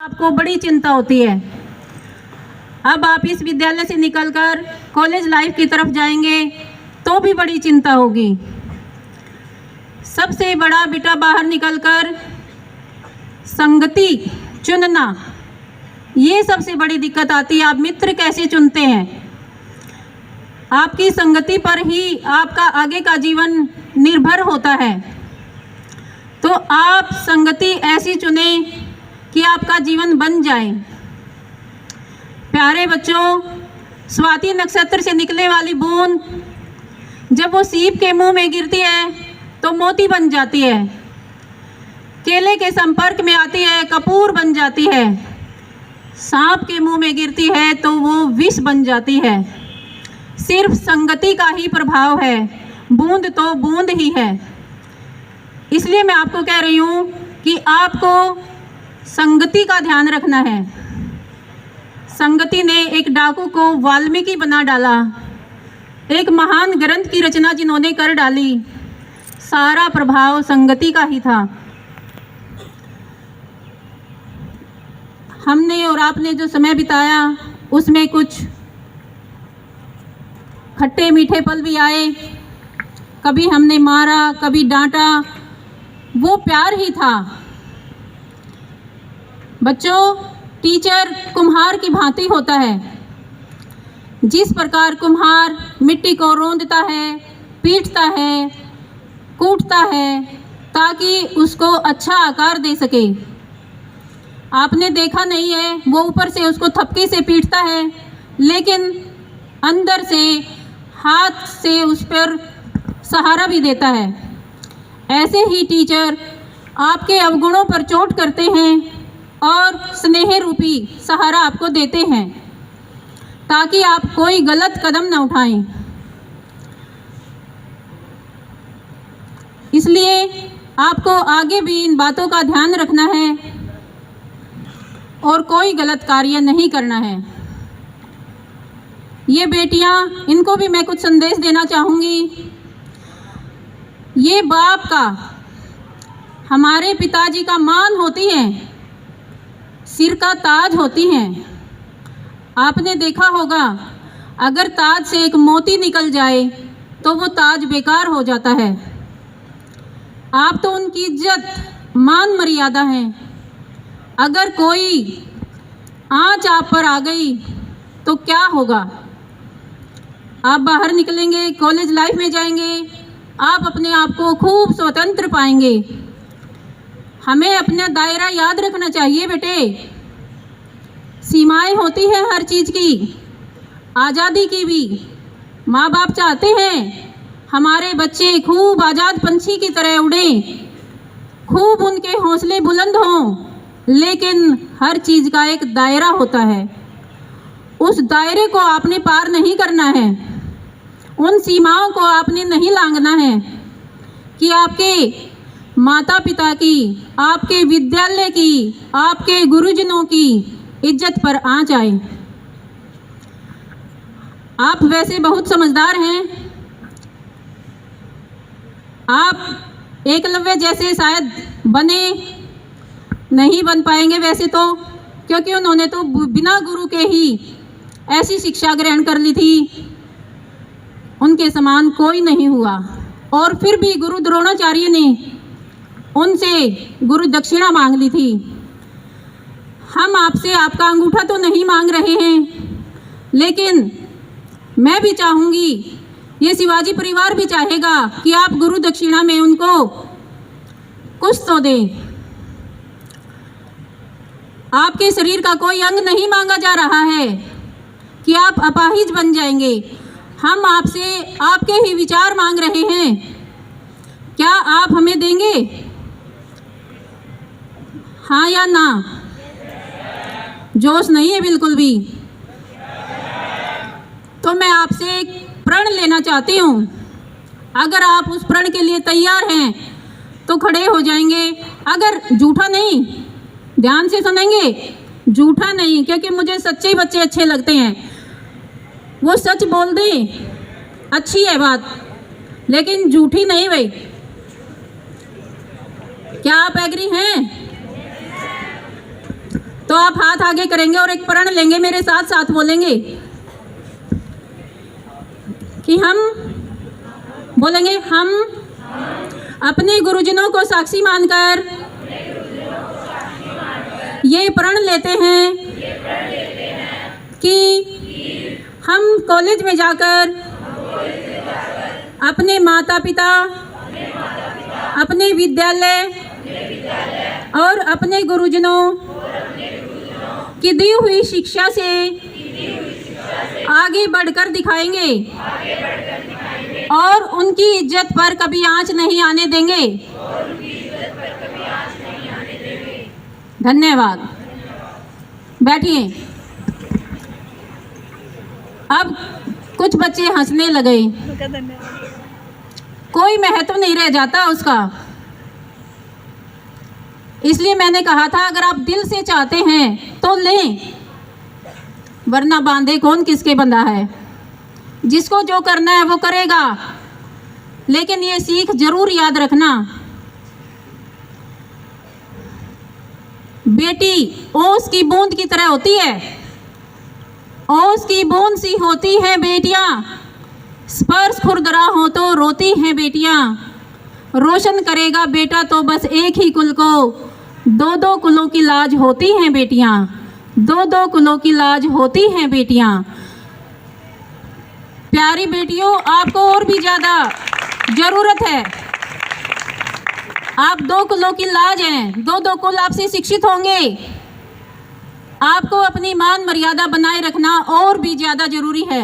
आपको बड़ी चिंता होती है। अब आप इस विद्यालय से निकलकर कॉलेज लाइफ की तरफ जाएंगे तो भी बड़ी चिंता होगी। सबसे बड़ा बेटा बाहर निकलकर संगति चुनना, ये सबसे बड़ी दिक्कत आती है। आप मित्र कैसे चुनते हैं? आपकी संगति पर ही आपका आगे का जीवन निर्भर होता है। तो आप संगति ऐसी चुने कि आपका जीवन बन जाए। प्यारे बच्चों, स्वाति नक्षत्र से निकलने वाली बूंद जब वो सीप के मुंह में गिरती है तो मोती बन जाती है। केले के संपर्क में आती है, कपूर बन जाती है। सांप के मुंह में गिरती है तो वो विष बन जाती है। सिर्फ संगति का ही प्रभाव है, बूंद तो बूंद ही है। इसलिए मैं आपको कह रही हूँ कि आपको संगति का ध्यान रखना है। संगति ने एक डाकू को वाल्मीकि बना डाला, एक महान ग्रंथ की रचना जिन्होंने कर डाली, सारा प्रभाव संगति का ही था। हमने और आपने जो समय बिताया उसमें कुछ खट्टे मीठे पल भी आए, कभी हमने मारा, कभी डांटा, वो प्यार ही था। बच्चों, टीचर कुम्हार की भांति होता है। जिस प्रकार कुम्हार मिट्टी को रोंदता है, पीटता है, कूटता है ताकि उसको अच्छा आकार दे सके। आपने देखा नहीं है, वो ऊपर से उसको थपकी से पीटता है लेकिन अंदर से हाथ से उस पर सहारा भी देता है। ऐसे ही टीचर आपके अवगुणों पर चोट करते हैं और स्नेह रूपी सहारा आपको देते हैं ताकि आप कोई गलत कदम न उठाएं। इसलिए आपको आगे भी इन बातों का ध्यान रखना है और कोई गलत कार्य नहीं करना है। ये बेटियां, इनको भी मैं कुछ संदेश देना चाहूँगी। ये बाप का, हमारे पिताजी का मान होती हैं, सिर का ताज होती हैं। आपने देखा होगा, अगर ताज से एक मोती निकल जाए तो वो ताज बेकार हो जाता है। आप तो उनकी इज्जत, मान मर्यादा है। अगर कोई आँच आप पर आ गई तो क्या होगा? आप बाहर निकलेंगे, कॉलेज लाइफ में जाएंगे, आप अपने आप को खूब स्वतंत्र पाएंगे। हमें अपना दायरा याद रखना चाहिए बेटे। सीमाएं होती हैं हर चीज़ की, आज़ादी की भी। माँ बाप चाहते हैं हमारे बच्चे खूब आज़ाद पंछी की तरह उड़ें, खूब उनके हौसले बुलंद हों, लेकिन हर चीज़ का एक दायरा होता है। उस दायरे को आपने पार नहीं करना है, उन सीमाओं को आपने नहीं लांघना है कि आपके माता पिता की, आपके विद्यालय की, आपके गुरुजनों की इज्जत पर आँच आए। आप वैसे बहुत समझदार हैं। आप एकलव्य जैसे शायद बने नहीं बन पाएंगे वैसे तो, क्योंकि उन्होंने तो बिना गुरु के ही ऐसी शिक्षा ग्रहण कर ली थी, उनके समान कोई नहीं हुआ। और फिर भी गुरु द्रोणाचार्य ने उनसे गुरु दक्षिणा मांग ली थी। हम आपसे आपका अंगूठा तो नहीं मांग रहे हैं, लेकिन मैं भी चाहूँगी, ये शिवाजी परिवार भी चाहेगा कि आप गुरु दक्षिणा में उनको कुछ तो दें। आपके शरीर का कोई अंग नहीं मांगा जा रहा है कि आप अपाहिज बन जाएंगे। हम आपसे आपके ही विचार मांग रहे हैं, क्या आप हमें देंगे? हाँ या ना? जोश नहीं है बिल्कुल भी। तो मैं आपसे एक प्रण लेना चाहती हूँ। अगर आप उस प्रण के लिए तैयार हैं तो खड़े हो जाएंगे। अगर झूठा नहीं, ध्यान से सुनेंगे, झूठा नहीं, क्योंकि मुझे सच्चे बच्चे अच्छे लगते हैं। वो सच बोल दें, अच्छी है बात, लेकिन झूठी नहीं भाई। क्या आप एग्री हैं? तो आप हाथ आगे करेंगे और एक प्रण लेंगे, मेरे साथ साथ बोलेंगे कि हम बोलेंगे, हम अपने गुरुजनों को साक्षी मानकर ये प्रण लेते हैं कि हम कॉलेज में जाकर अपने माता पिता, अपने विद्यालय और अपने गुरुजनों की दी हुई शिक्षा से आगे बढ़कर दिखाएंगे और उनकी इज्जत पर कभी आंच नहीं आने देंगे। धन्यवाद। बैठिए। अब कुछ बच्चे हंसने लगे। कोई महत्व नहीं रह जाता उसका। इसलिए मैंने कहा था अगर आप दिल से चाहते हैं तो लें, वरना बांधे कौन किसके बंधा है। जिसको जो करना है वो करेगा, लेकिन ये सीख जरूर याद रखना, बेटी ओस की बूंद की तरह होती है। ओस की बूंद सी होती है बेटियां, स्पर्श खुरदरा हो तो रोती हैं बेटियां। रोशन करेगा बेटा तो बस एक ही कुल को, दो दो कुलों की लाज होती हैं बेटियां, दो दो कुलों की लाज होती हैं बेटियां। प्यारी बेटियों, आपको और भी ज़्यादा ज़रूरत है। आप दो कुलों की लाज हैं, दो दो कुल आपसे शिक्षित होंगे। आपको अपनी मान मर्यादा बनाए रखना और भी ज़्यादा ज़रूरी है।